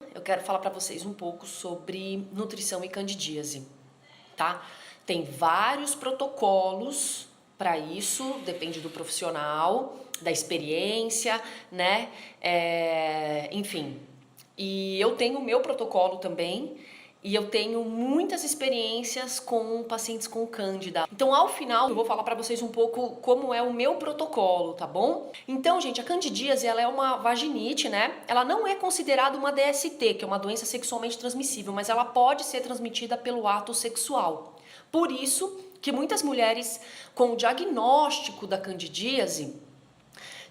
Eu quero falar para vocês um pouco sobre nutrição e candidíase, tá? Tem vários protocolos para isso, depende do profissional, da experiência, né? Enfim. E eu tenho o meu protocolo também. E eu tenho muitas experiências com pacientes com cândida. Então, ao final, eu vou falar para vocês um pouco como é o meu protocolo, tá bom? Então, gente, a candidíase, ela é uma vaginite, né? Ela não é considerada uma DST, que é uma doença sexualmente transmissível, mas ela pode ser transmitida pelo ato sexual. Por isso que muitas mulheres com o diagnóstico da candidíase,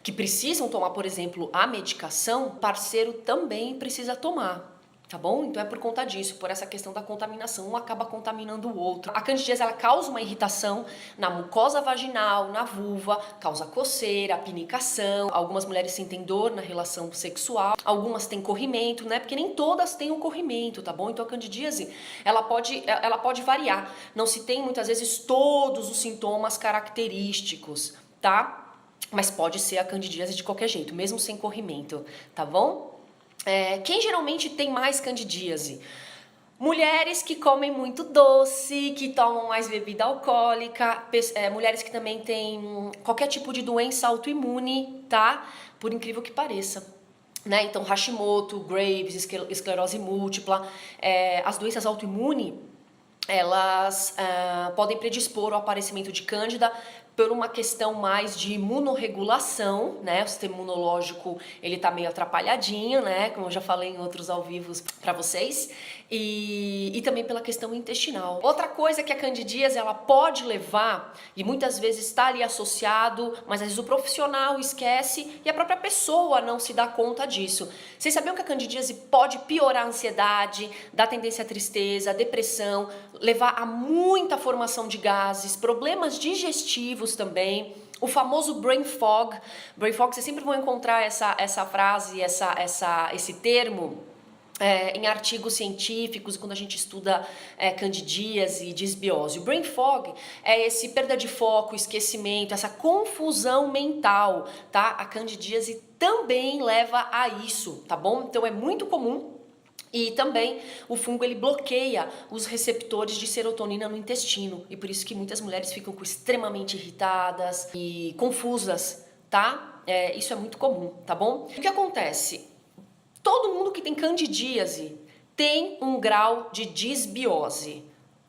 que precisam tomar, por exemplo, a medicação, o parceiro também precisa tomar. Tá bom? Então é por conta disso, por essa questão da contaminação, um acaba contaminando o outro. A candidíase, ela causa uma irritação na mucosa vaginal, na vulva, causa coceira, pinicação. Algumas mulheres sentem dor na relação sexual, algumas têm corrimento, né? Porque nem todas têm um corrimento, tá bom? Então a candidíase, ela pode variar. Não se tem muitas vezes todos os sintomas característicos, tá? Mas pode ser a candidíase de qualquer jeito, mesmo sem corrimento, tá bom? Quem geralmente tem mais candidíase? Mulheres que comem muito doce, que tomam mais bebida alcoólica, mulheres que também têm qualquer tipo de doença autoimune, tá? Por incrível que pareça. Né? Então, Hashimoto, Graves, esclerose múltipla, as doenças autoimunes, elas podem predispor ao aparecimento de cândida por uma questão mais de imunorregulação, né? O sistema imunológico, ele tá meio atrapalhadinho, né? Como eu já falei em outros ao vivo para vocês. E também pela questão intestinal. Outra coisa que a candidíase, ela pode levar, e muitas vezes está ali associado, mas às vezes o profissional esquece e a própria pessoa não se dá conta disso. Vocês sabiam que a candidíase pode piorar a ansiedade, dar tendência à tristeza, à depressão, levar a muita formação de gases, problemas digestivos também, o famoso brain fog. Brain fog, vocês sempre vão encontrar essa frase, esse termo em artigos científicos, quando a gente estuda candidíase e disbiose. O brain fog é esse perda de foco, esquecimento, essa confusão mental, tá? A candidíase também leva a isso, tá bom? Então é muito comum. E também o fungo, ele bloqueia os receptores de serotonina no intestino, e por isso que muitas mulheres ficam extremamente irritadas e confusas, tá? Isso é muito comum, tá bom? O que acontece? Todo mundo que tem candidíase tem um grau de disbiose.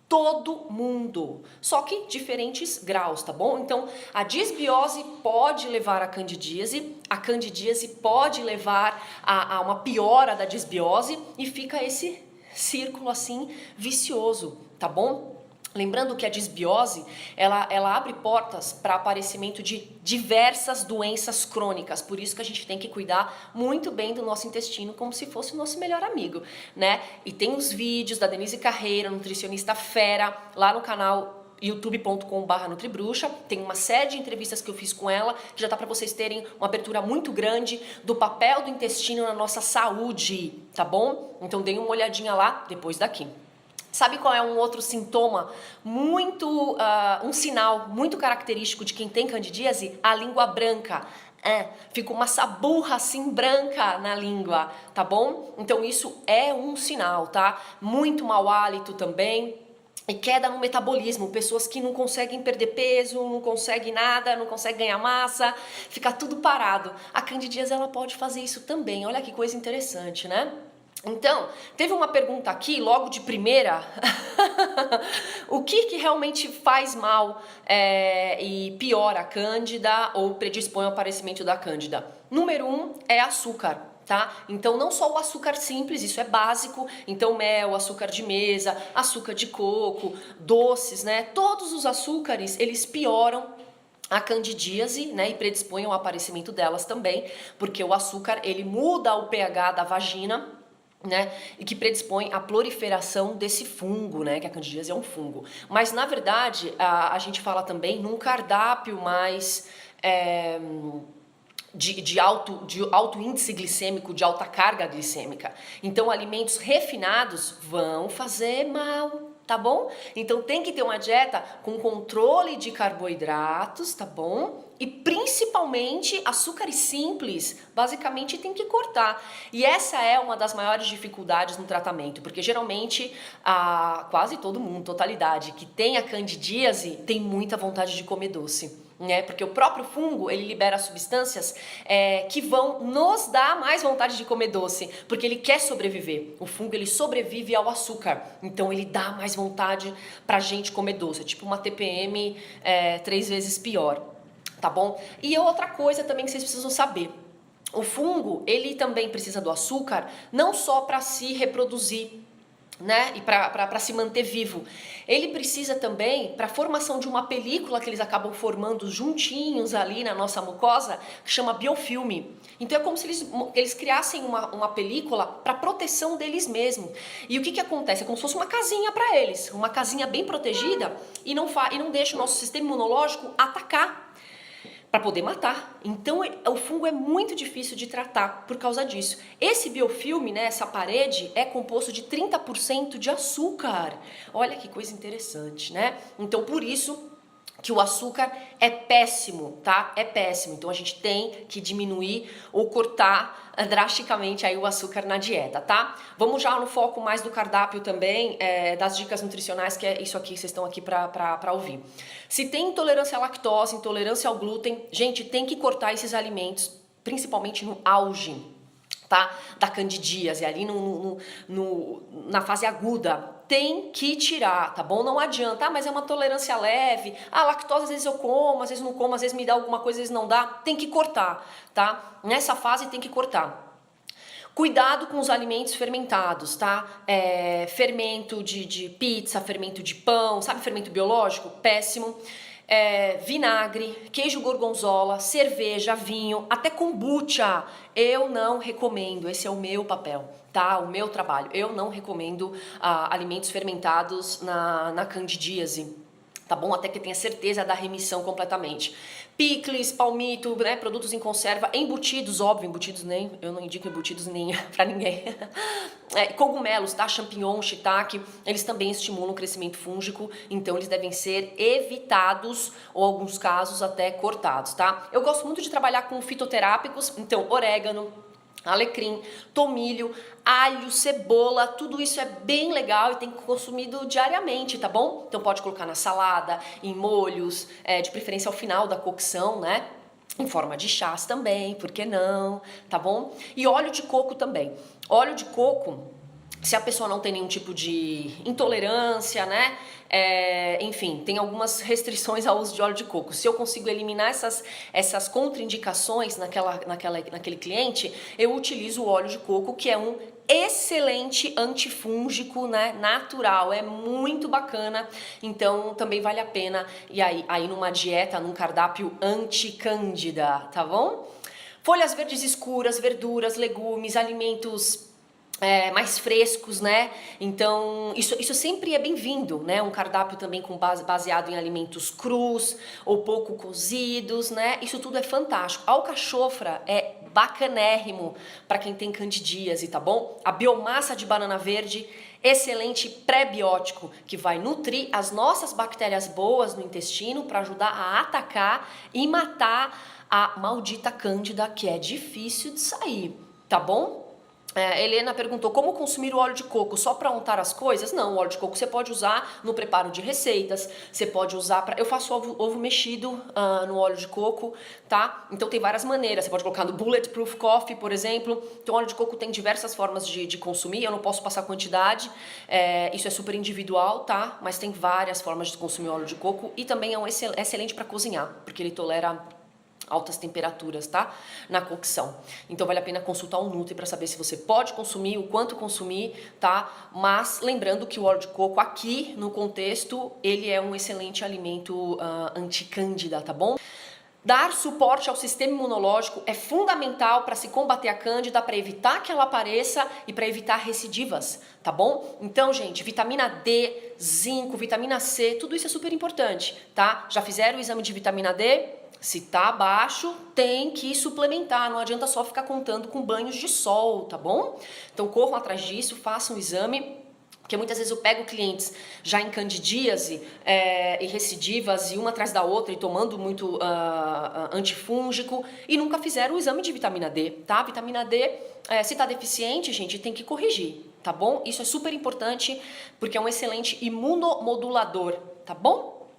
Todo mundo, só que diferentes graus, tá bom? Então, a disbiose pode levar à candidíase, a candidíase pode levar a uma piora da disbiose e fica esse círculo assim vicioso, tá bom? Lembrando que a disbiose, ela abre portas para aparecimento de diversas doenças crônicas, por isso que a gente tem que cuidar muito bem do nosso intestino como se fosse o nosso melhor amigo, né? E tem os vídeos da Denise Carreira, nutricionista fera, lá no canal youtube.com/nutribruxa, tem uma série de entrevistas que eu fiz com ela, que já tá para vocês terem uma abertura muito grande do papel do intestino na nossa saúde, tá bom? Então deem uma olhadinha lá depois daqui. Sabe qual é um outro sintoma um sinal muito característico de quem tem candidíase? A língua branca. Fica uma saburra assim branca na língua, tá bom? Então isso é um sinal, tá? Muito mau hálito também. E queda no metabolismo, pessoas que não conseguem perder peso, não conseguem nada, não conseguem ganhar massa, fica tudo parado. A candidíase, ela pode fazer isso também, olha que coisa interessante, né? Então, teve uma pergunta aqui, logo de primeira, o que realmente faz mal e piora a cândida ou predispõe ao aparecimento da cândida? Número 1 é açúcar, tá? Então, não só o açúcar simples, isso é básico, então mel, açúcar de mesa, açúcar de coco, doces, né? Todos os açúcares, eles pioram a candidíase, né, e predispõem ao aparecimento delas também, porque o açúcar, ele muda o pH da vagina, né, e que predispõe à proliferação desse fungo, né, que a candidíase é um fungo. Mas, na verdade, a gente fala também num cardápio mais de alto índice glicêmico, de alta carga glicêmica. Então, alimentos refinados vão fazer mal, tá bom? Então tem que ter uma dieta com controle de carboidratos, tá bom? e principalmente açúcares simples, basicamente tem que cortar. E essa é uma das maiores dificuldades no tratamento, porque geralmente quase todo mundo, totalidade, que tem a candidíase tem muita vontade de comer doce. Né? Porque o próprio fungo, ele libera substâncias que vão nos dar mais vontade de comer doce, porque ele quer sobreviver. O fungo, ele sobrevive ao açúcar, então ele dá mais vontade pra gente comer doce. É tipo uma TPM 3 vezes pior, tá bom? E outra coisa também que vocês precisam saber. O fungo, ele também precisa do açúcar, não só para se reproduzir, né? E para se manter vivo. Ele precisa também para a formação de uma película que eles acabam formando juntinhos ali na nossa mucosa, que chama biofilme. Então é como se eles criassem uma película para proteção deles mesmos. E o que acontece? É como se fosse uma casinha para eles, uma casinha bem protegida e não deixa o nosso sistema imunológico atacar para poder matar. Então o fungo é muito difícil de tratar por causa disso. Esse biofilme, né, essa parede, é composto de 30% de açúcar. Olha que coisa interessante, né? Então por isso que o açúcar é péssimo, tá? É péssimo. Então a gente tem que diminuir ou cortar drasticamente aí o açúcar na dieta, tá? Vamos já no foco mais do cardápio também, das dicas nutricionais, que é isso aqui, vocês estão aqui pra ouvir. Se tem intolerância à lactose, intolerância ao glúten, gente, tem que cortar esses alimentos, principalmente no auge, tá? Da candidíase, ali na fase aguda. Tem que tirar, tá bom? Não adianta, mas é uma tolerância leve, lactose às vezes eu como, às vezes não como, às vezes me dá alguma coisa, às vezes não dá, tem que cortar, tá? Nessa fase tem que cortar. Cuidado com os alimentos fermentados, tá? Fermento de pizza, fermento de pão, sabe fermento biológico? Péssimo. Vinagre, queijo gorgonzola, cerveja, vinho, até kombucha, eu não recomendo, esse é o meu papel, tá? O meu trabalho, eu não recomendo alimentos fermentados na candidíase, tá bom? Até que tenha certeza da remissão completamente. Picles, palmito, né? Produtos em conserva, embutidos, óbvio, embutidos eu não indico embutidos nem pra ninguém. Cogumelos, tá? Champignon, shiitake, eles também estimulam o crescimento fúngico, então eles devem ser evitados ou, em alguns casos, até cortados, tá? Eu gosto muito de trabalhar com fitoterápicos, então orégano, alecrim, tomilho, alho, cebola, tudo isso é bem legal e tem que ser consumido diariamente, tá bom? Então pode colocar na salada, em molhos, de preferência ao final da cocção, né? Em forma de chás também, por que não, tá bom? E óleo de coco também. Óleo de coco, se a pessoa não tem nenhum tipo de intolerância, né? Enfim, tem algumas restrições ao uso de óleo de coco. Se eu consigo eliminar essas contraindicações naquele cliente, eu utilizo o óleo de coco, que é um excelente antifúngico, né, natural, é muito bacana, então também vale a pena e aí numa dieta, num cardápio anticândida, tá bom? Folhas verdes escuras, verduras, legumes, alimentos mais frescos, né? Então, isso sempre é bem-vindo, né? Um cardápio também baseado em alimentos crus ou pouco cozidos, né? Isso tudo é fantástico. A alcachofra é bacanérrimo para quem tem candidíase, tá bom? A biomassa de banana verde, excelente pré-biótico, que vai nutrir as nossas bactérias boas no intestino para ajudar a atacar e matar a maldita cândida, que é difícil de sair, tá bom? Helena perguntou como consumir o óleo de coco só para untar as coisas? Não, o óleo de coco você pode usar no preparo de receitas, você pode usar para... Eu faço ovo mexido no óleo de coco, tá? Então tem várias maneiras, você pode colocar no Bulletproof Coffee, por exemplo. Então o óleo de coco tem diversas formas de consumir, eu não posso passar quantidade, isso é super individual, tá? Mas tem várias formas de consumir óleo de coco e também é excelente para cozinhar, porque ele tolera altas temperaturas, tá? Na cocção. Então vale a pena consultar um Nutri para saber se você pode consumir, o quanto consumir, tá? Mas lembrando que o óleo de coco aqui, no contexto, ele é um excelente alimento anticândida, tá bom? Dar suporte ao sistema imunológico é fundamental para se combater a cândida, para evitar que ela apareça e para evitar recidivas, tá bom? Então, gente, vitamina D, zinco, vitamina C, tudo isso é super importante, tá? Já fizeram o exame de vitamina D? Se tá baixo, tem que suplementar, não adianta só ficar contando com banhos de sol, tá bom? Então corram atrás disso, façam o exame, Porque muitas vezes eu pego clientes já em candidíase e recidivas e uma atrás da outra e tomando muito antifúngico e nunca fizeram o exame de vitamina D, tá? Vitamina D, se tá deficiente, gente, tem que corrigir, tá bom? Isso é super importante porque é um excelente imunomodulador, tá bom?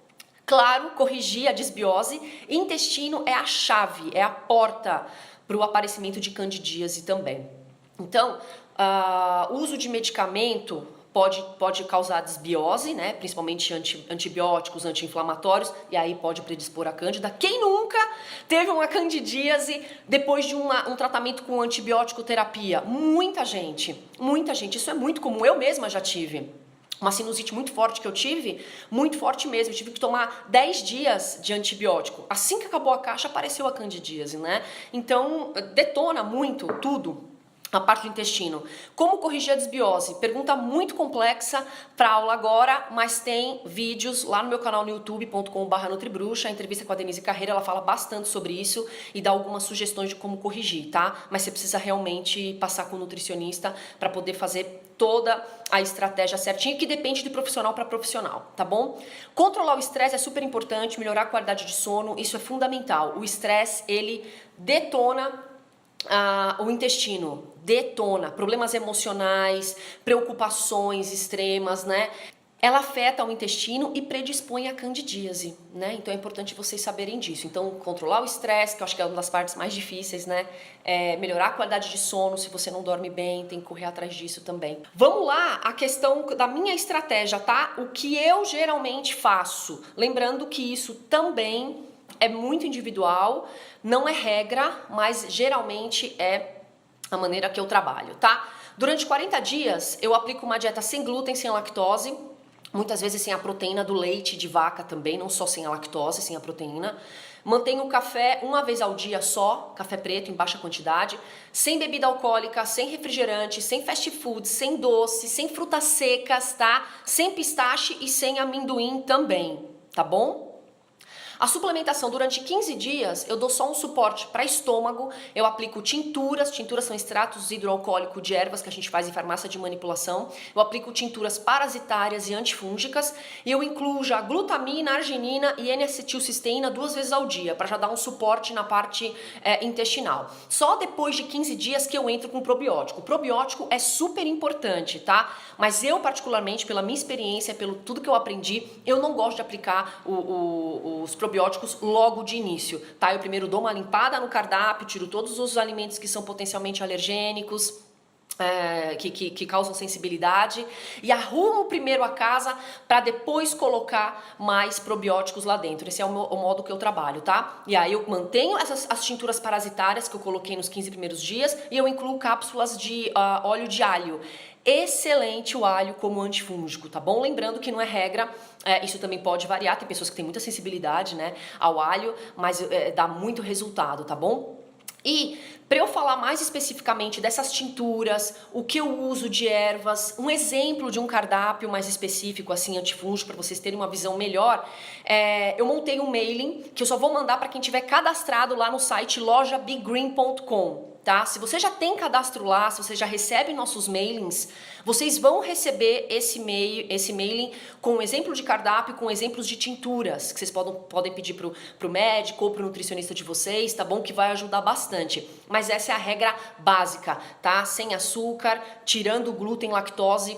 Claro, corrigir a disbiose. Intestino é a chave, é a porta para o aparecimento de candidíase também. Então, uso de medicamento pode causar disbiose, né? Principalmente antibióticos, anti-inflamatórios, e aí pode predispor a cândida. Quem nunca teve uma candidíase depois de um tratamento com antibiótico terapia? Muita gente, isso é muito comum, eu mesma já tive. Uma sinusite muito forte que eu tive, muito forte mesmo, eu tive que tomar 10 dias de antibiótico. Assim que acabou a caixa, apareceu a candidíase, né? Então, detona muito tudo. A parte do intestino. Como corrigir a desbiose? Pergunta muito complexa para aula agora, mas tem vídeos lá no meu canal no youtube.com/nutribruxa, a entrevista com a Denise Carreira, ela fala bastante sobre isso e dá algumas sugestões de como corrigir, tá? Mas você precisa realmente passar com o nutricionista para poder fazer toda a estratégia certinha, que depende de profissional para profissional, tá bom? Controlar o estresse é super importante, melhorar a qualidade de sono, isso é fundamental. O estresse, ele detona o intestino, detona problemas emocionais, preocupações extremas, né? Ela afeta o intestino e predispõe à candidíase, né? Então é importante vocês saberem disso. Então, controlar o estresse, que eu acho que é uma das partes mais difíceis, né? Melhorar a qualidade de sono, se você não dorme bem, tem que correr atrás disso também. Vamos lá, a questão da minha estratégia, tá? O que eu geralmente faço. Lembrando que isso também é muito individual, não é regra, mas geralmente é a maneira que eu trabalho, tá? Durante 40 dias, eu aplico uma dieta sem glúten, sem lactose, muitas vezes sem a proteína do leite de vaca também, não só sem a lactose, sem a proteína. Mantenho o café uma vez ao dia só, café preto em baixa quantidade, sem bebida alcoólica, sem refrigerante, sem fast food, sem doce, sem frutas secas, tá? Sem pistache e sem amendoim também, tá bom? A suplementação durante 15 dias, eu dou só um suporte para estômago, eu aplico tinturas são extratos hidroalcoólicos de ervas que a gente faz em farmácia de manipulação, eu aplico tinturas parasitárias e antifúngicas e eu incluo já glutamina, arginina e N-acetilcisteína 2 vezes ao dia, para já dar um suporte na parte intestinal. Só depois de 15 dias que eu entro com probiótico. O probiótico é super importante, tá? Mas eu particularmente, pela minha experiência, pelo tudo que eu aprendi, eu não gosto de aplicar os probióticos logo de início, tá? Eu primeiro dou uma limpada no cardápio, tiro todos os alimentos que são potencialmente alergênicos, que causam sensibilidade e arrumo primeiro a casa para depois colocar mais probióticos lá dentro. Esse é o modo que eu trabalho, tá? E aí eu mantenho as tinturas parasitárias que eu coloquei nos 15 primeiros dias e eu incluo cápsulas de óleo de alho. Excelente o alho como antifúngico, tá bom? Lembrando que não é regra, isso também pode variar, tem pessoas que têm muita sensibilidade, né, ao alho, mas dá muito resultado, tá bom? E para eu falar mais especificamente dessas tinturas, o que eu uso de ervas, um exemplo de um cardápio mais específico, assim, antifúngico, para vocês terem uma visão melhor, eu montei um mailing que eu só vou mandar para quem tiver cadastrado lá no site lojabegreen.com. Tá? Se você já tem cadastro lá, se você já recebe nossos mailings, vocês vão receber esse mailing com um exemplo de cardápio, com exemplos de tinturas, que vocês podem pedir pro médico ou pro nutricionista de vocês, tá bom? Que vai ajudar bastante. Mas essa é a regra básica, tá? Sem açúcar, tirando o glúten, lactose,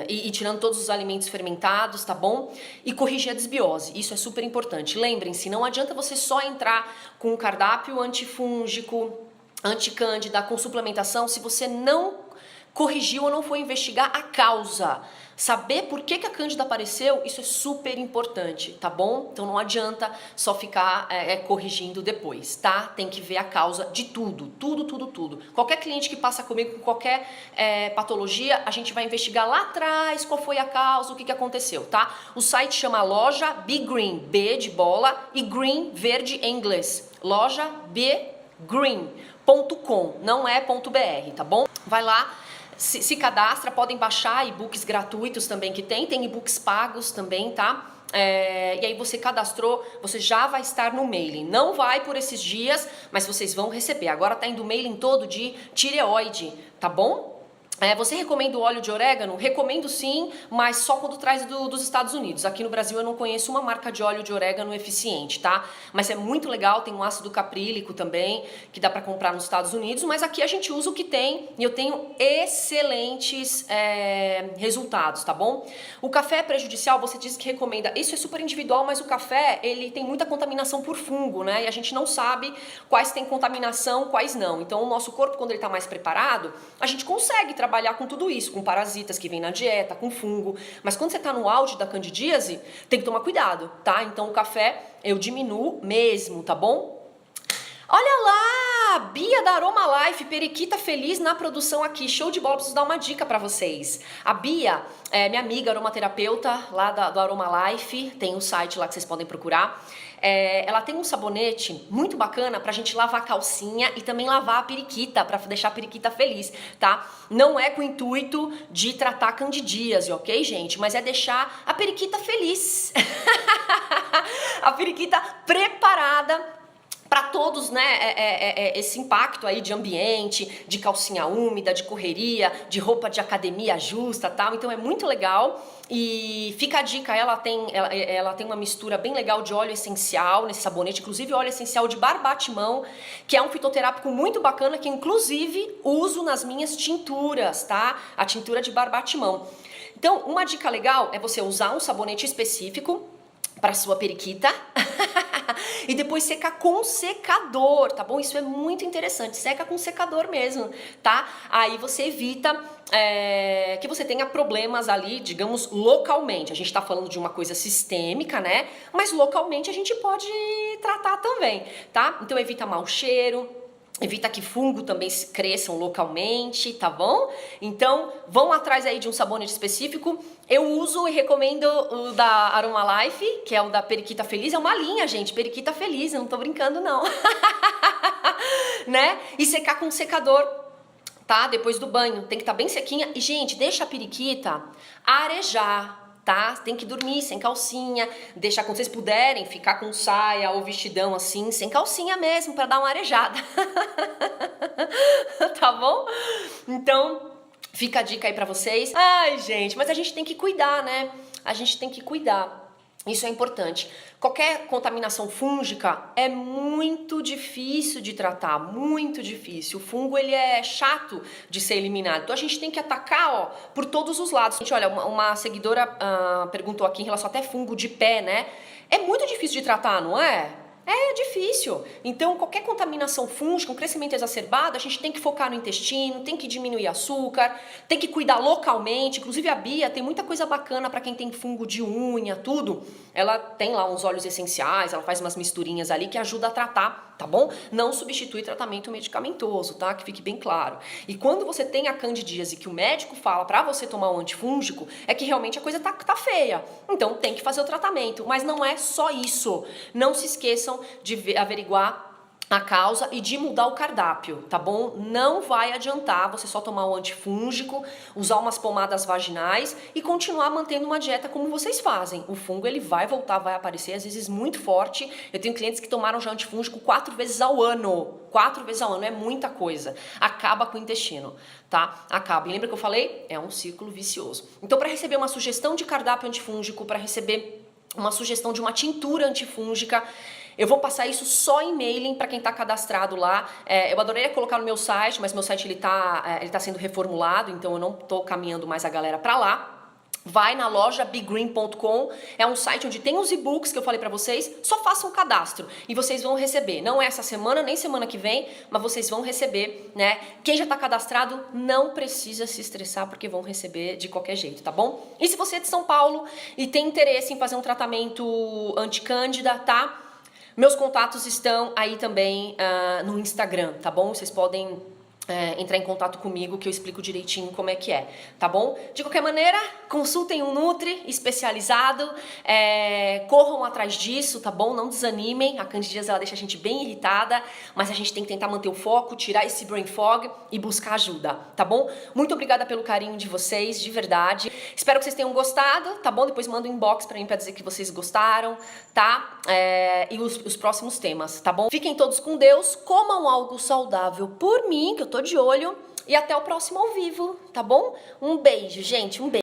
e tirando todos os alimentos fermentados, tá bom? E corrigir a desbiose, isso é super importante. Lembrem-se, não adianta você só entrar com um cardápio antifúngico, anticândida, com suplementação, se você não corrigiu ou não foi investigar a causa. Saber por que a cândida apareceu, isso é super importante, tá bom? Então não adianta só ficar corrigindo depois, tá? Tem que ver a causa de tudo. Qualquer cliente que passa comigo com qualquer patologia, a gente vai investigar lá atrás qual foi a causa, o que aconteceu, tá? O site chama Loja Begreen, B de bola e green, verde em inglês. Loja begreen.com, não é .br, tá bom? Vai lá. Se cadastra, podem baixar e-books gratuitos também que tem e-books pagos também, tá? E aí você cadastrou, você já vai estar no mailing. Não vai por esses dias, mas vocês vão receber. Agora tá indo mailing todo de tireoide, tá bom? Você recomenda o óleo de orégano? Recomendo sim, mas só quando traz dos Estados Unidos. Aqui no Brasil eu não conheço uma marca de óleo de orégano eficiente, tá? Mas é muito legal, tem um ácido caprílico também, que dá pra comprar nos Estados Unidos, mas aqui a gente usa o que tem e eu tenho excelentes resultados, tá bom? O café é prejudicial, você diz que recomenda. Isso é super individual, mas o café, ele tem muita contaminação por fungo, né? E a gente não sabe quais tem contaminação, quais não. Então o nosso corpo, quando ele tá mais preparado, a gente consegue trabalhar com tudo isso, com parasitas que vem na dieta, com fungo. Mas quando você tá no auge da candidíase, tem que tomar cuidado, tá? Então o café eu diminuo mesmo, tá bom? Olha lá, Bia da Aroma Life, periquita feliz na produção aqui, show de bola, preciso dar uma dica pra vocês. A Bia é minha amiga aromaterapeuta lá do Aroma Life, tem um site lá que vocês podem procurar. Ela tem um sabonete muito bacana pra gente lavar a calcinha e também lavar a periquita, pra deixar a periquita feliz, tá? Não é com o intuito de tratar candidíase, ok, gente? Mas é deixar a periquita feliz. A periquita preparada para todos, né, esse impacto aí de ambiente, de calcinha úmida, de correria, de roupa de academia justa, tal. Então é muito legal. E fica a dica, ela tem uma mistura bem legal de óleo essencial nesse sabonete, inclusive óleo essencial de barbatimão, que é um fitoterápico muito bacana, que inclusive uso nas minhas tinturas, tá? A tintura de barbatimão. Então, uma dica legal é você usar um sabonete específico para sua periquita e depois secar com secador, tá bom? Isso é muito interessante, seca com secador mesmo, tá? Aí você evita que você tenha problemas ali, digamos, localmente. A gente tá falando de uma coisa sistêmica, né? Mas localmente a gente pode tratar também, tá? Então evita mau cheiro, evita que fungo também cresçam localmente, tá bom? Então, vão atrás aí de um sabonete específico. Eu uso e recomendo o da Aroma Life, que é o da Periquita Feliz. É uma linha, gente, Periquita Feliz, eu não tô brincando, não. Né? E secar com secador, tá? Depois do banho, tem que estar bem sequinha. E, gente, deixa a periquita arejar. Tá? Tem que dormir sem calcinha, deixar quando vocês puderem ficar com saia ou vestidão assim, sem calcinha mesmo, para dar uma arejada. Tá bom? Então, fica a dica aí pra vocês. Ai, gente, mas a gente tem que cuidar, né? A gente tem que cuidar. Isso é importante. Qualquer contaminação fúngica é muito difícil de tratar, muito difícil. O fungo, ele é chato de ser eliminado. Então a gente tem que atacar, ó, por todos os lados. Gente, olha, uma seguidora perguntou aqui em relação até fungo de pé, né? É muito difícil de tratar, não é? É difícil. Então, qualquer contaminação fúngica, um crescimento exacerbado, a gente tem que focar no intestino, tem que diminuir açúcar, tem que cuidar localmente. Inclusive, a Bia tem muita coisa bacana para quem tem fungo de unha, tudo. Ela tem lá uns óleos essenciais, ela faz umas misturinhas ali que ajuda a tratar, tá bom? Não substitui tratamento medicamentoso, tá? Que fique bem claro. E quando você tem a candidíase que o médico fala para você tomar um antifúngico, é que realmente a coisa tá feia. Então, tem que fazer o tratamento. Mas não é só isso. Não se esqueçam de averiguar a causa e de mudar o cardápio, tá bom? Não vai adiantar você só tomar o antifúngico, usar umas pomadas vaginais e continuar mantendo uma dieta como vocês fazem. O fungo, ele vai voltar, vai aparecer, às vezes muito forte. Eu tenho clientes que tomaram já antifúngico 4 vezes ao ano. 4 vezes ao ano é muita coisa. Acaba com o intestino, tá? Acaba. E lembra que eu falei? É um ciclo vicioso. Então, para receber uma sugestão de cardápio antifúngico, para receber uma sugestão de uma tintura antifúngica, eu vou passar isso só em mailing para quem está cadastrado lá. Eu adoraria colocar no meu site, mas meu site ele tá sendo reformulado, então eu não estou caminhando mais a galera para lá. Vai na loja begreen.com, é um site onde tem os e-books que eu falei pra vocês, só façam um cadastro e vocês vão receber. Não é essa semana, nem semana que vem, mas vocês vão receber, né? Quem já tá cadastrado não precisa se estressar porque vão receber de qualquer jeito, tá bom? E se você é de São Paulo e tem interesse em fazer um tratamento anticândida, tá? Meus contatos estão aí também no Instagram, tá bom? Vocês podem entrar em contato comigo que eu explico direitinho como é que é, tá bom? De qualquer maneira, consultem um Nutri especializado, corram atrás disso, tá bom? Não desanimem, a candidíase ela deixa a gente bem irritada, mas a gente tem que tentar manter o foco, tirar esse brain fog e buscar ajuda, tá bom? Muito obrigada pelo carinho de vocês, de verdade. Espero que vocês tenham gostado, tá bom? Depois manda um inbox pra mim pra dizer que vocês gostaram, tá? E os próximos temas, tá bom? Fiquem todos com Deus, comam algo saudável por mim, que eu tô de olho. e até o próximo ao vivo, tá bom? Um beijo, gente, um beijo.